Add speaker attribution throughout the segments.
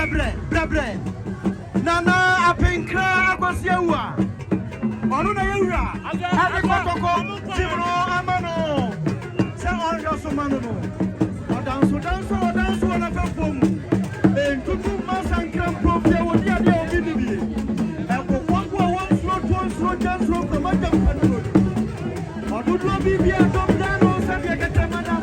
Speaker 1: Brebre. Nana Apinkra Akwasiawa. Onu na yewura. Ade Kotoko. Tibro amano. Se onjo so manu. Odanso na fefom. Entutu masankra profia wodi ade obi nibi. Eko kwakwa won slow just slow come jam panu. Odudu bibi adom dano sabe kete madam.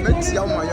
Speaker 2: Let's see how my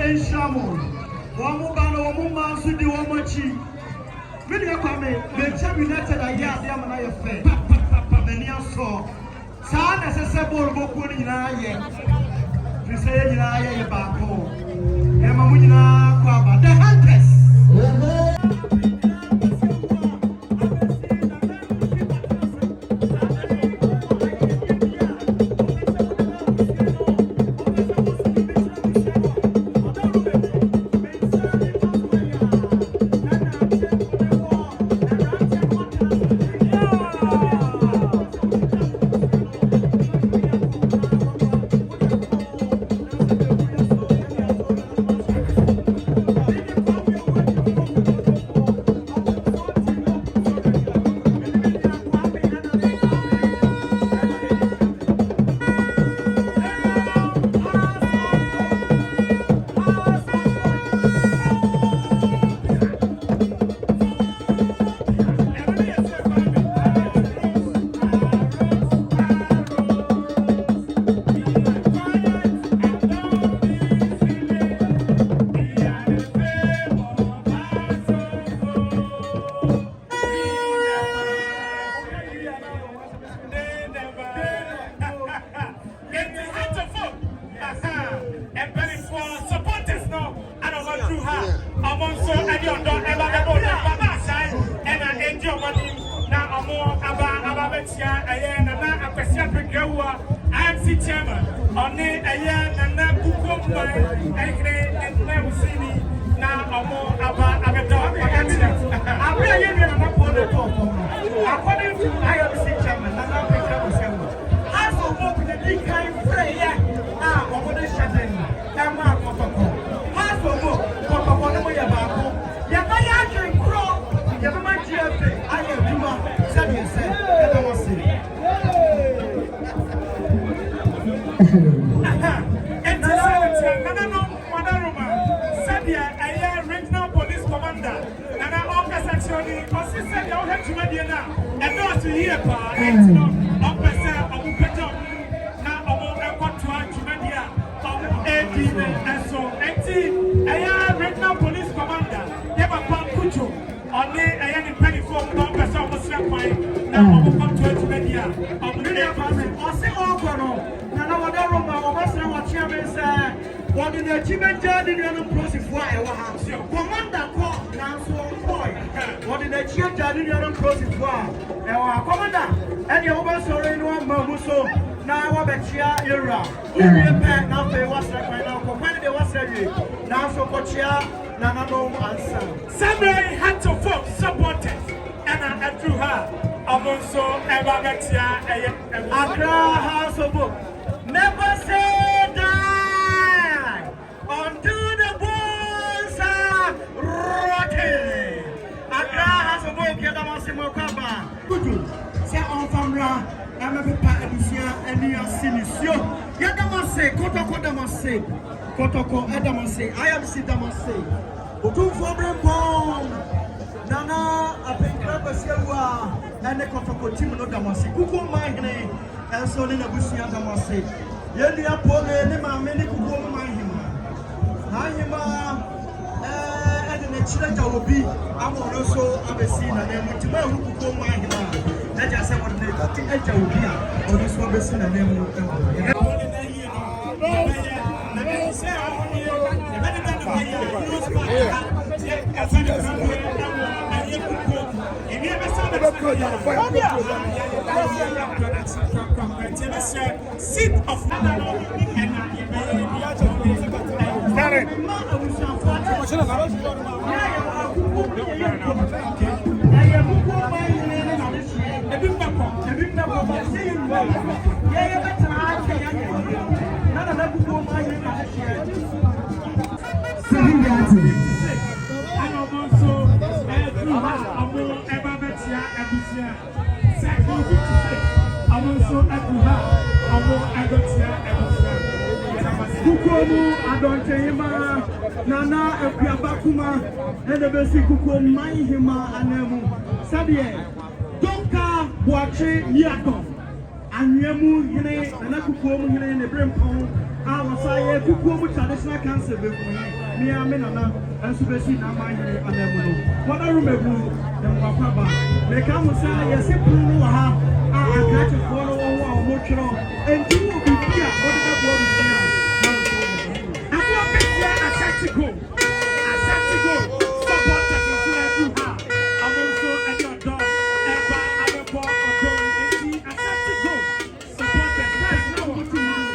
Speaker 1: Enshamo. Wamubano, Wamuma, Sudi, Wamachi. When you come in, the champion United are here, they are not your friend. Papa, many are so. San as a sebo boku in Aye. You say in Aye, back home. Emma Kwaba, the hunters. Kotoko, Edamase, I am Sidamase. Poku for Brempong, Nana, Apinkra, and the Kotoko team no Damase. Kuku Mahine, and Solina Busia Damase. Yelia Pole, Nima, many Kuku Mahima. Mahima, and the Chilaka will be, I'm also Abesina, and Kuku Mahima. Let us say what the Edja will be, or this one Besina name. Seat of Adonchema, Nana, Epiabakuma, and the Besiku, Mahima, and Sabie, Donka, Boache, Yakov, and Yamu, and Akukum, and the Brempon, I was saying, Kuku traditional cancer, me, I mean, and Subesi, and my and what I remember, and Papa, they come and say, yes, if you have a catch a follow or motor, and you will be here, what is that word here? I want to see a tactical, supporters in Sulaku. I'm also at your door, and by other ball or going, a tactical supporters. That's not what you mean.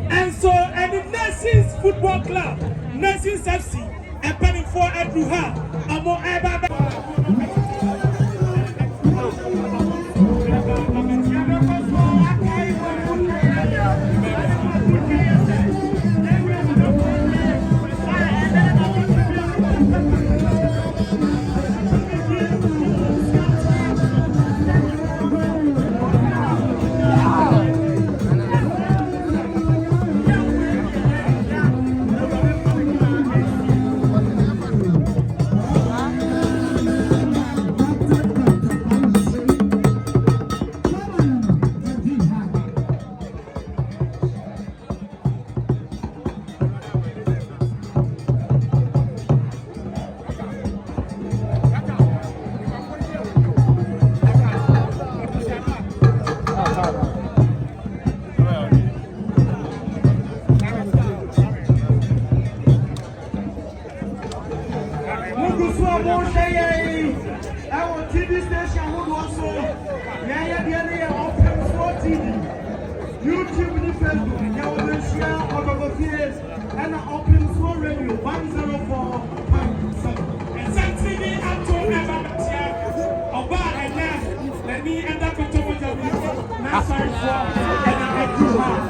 Speaker 2: And so, and the Nations Football Club, Nations FC, and penning for Edruha, Amo Eba.
Speaker 1: TV station would also YouTube and Facebook, you will share out of the fears and open source radio 104.7.
Speaker 2: And something up to Abatia, Oba and Yan, let me end up with Tomato. Now, sorry for and I do have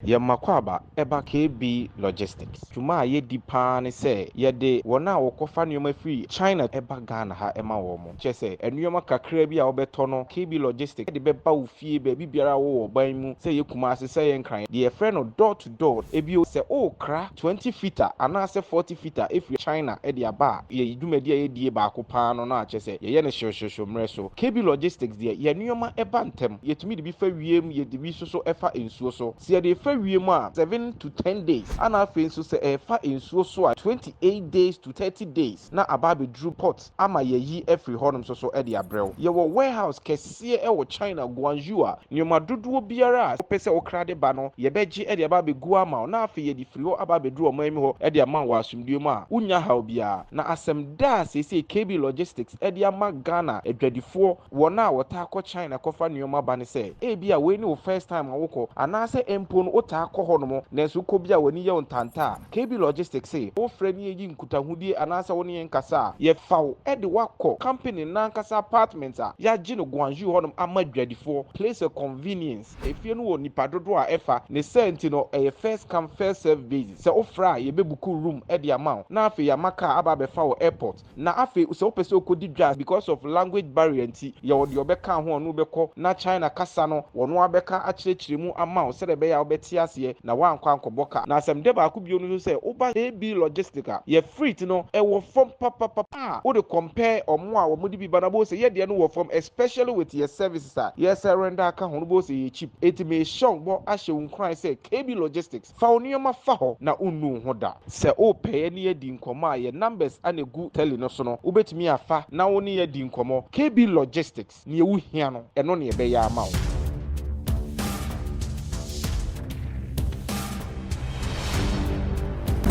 Speaker 3: Yamakwaba eba KB Logistics. Tuma ye di pa ne se ye de wona wokofa nneoma free China eba Ghana ha ema wo mo. Che se enneoma kakra bi a obeto no KB Logistics de beba wo fie ba bibiara wo ban mu se ye kuma ase se ye nkran. De ye frɛ no door to door ebi o se o kra 20 feet ana se 40 feet if China e de aba ye dwumadi ye die ba ko pa no na che se ye ne hwehwehwe mre so. KB Logistics de ye nneoma eba ntem. Ye tumi de bi fa wiem ye de bi so efa ensuo so. Se ye de fa wie mu a 7 to 10 days ana afei nso sɛ ɛfa nsuo so a 28 days to 30 days na aba abɛduru port ama yɛyi afiri hɔnom so de abrɛw yɛwɔ warehouse kɛseɛ ɛwɔ China Guangzhou a nneɛma dodoɔ biara a wopɛ sɛ wokra de ba no yɛbɛgye de aba abɛgu ama wo na afei yɛde firi hɔ aba abɛduru ɔman mu hɔ de ama wɔ asomdue mu a wonya haw biara na asɛm da a seesei KB Logistics de ama Ghana adwadifoɔ wɔn a wɔtaa kɔ China kɔfa nneɛma ba ne sɛ ebi a wei ne wo first time a wokɔ anaasɛ mpo no wotaa kɔ hɔ nom nanso wokɔ bi a w'ani yɛ wo ntanta a KB Logistics say wofrɛ ne yɛyi nkutahodie anaasɛ wo ne yɛn nkasa a yɛfa wo de wakɔ company nankasa apartment a yɛagye no Guangzhou hɔ nom ama adwadifoɔ place of convenience efie no wɔ nipa dodoɔ a ɛfa ne sɛnti no ɛyɛ first come first serve basis sɛ wofrɛ a yɛbɛbuku room de ama wo na afei yɛama car aba abɛfa wo airport na afei sɛ wopɛ sɛ wokɔdi dwa because of language barrier nti yɛwɔ deɛ ɔbɛka ho ɔno bɛkɔ na China kasa no wɔno abɛka akyerɛkyerɛ mu ama wo sɛdeɛ ɛbɛyɛ a wobɛte aseɛ na woankɔ ankɔbɔ ka na asɛm de baako bio no sɛ woba AB Logistic a yɛ freight no ɛwɔ fam papapapa a wode compare ɔmo a wɔn de bi ba na bo sɛ yɛdeɛ no wɔ fam especially with your services a yɛsɛ render aka ho no bo sɛ yɛ cheap etime hyɛn bɔ ahyɛ wo nkran sɛ KB Logistics fa wo nneɛma fa hɔ na wonnu ho da sɛ wopɛɛ ne yɛdi nkɔmmɔ a yɛ numbers anegu tele no so no wobɛtumi afa na wo ne yɛdi nkɔmmɔ KB Logistics ne ɛwo hia no ɛno ne ɛbɛyɛ ama wo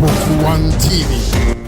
Speaker 4: Poku One TV.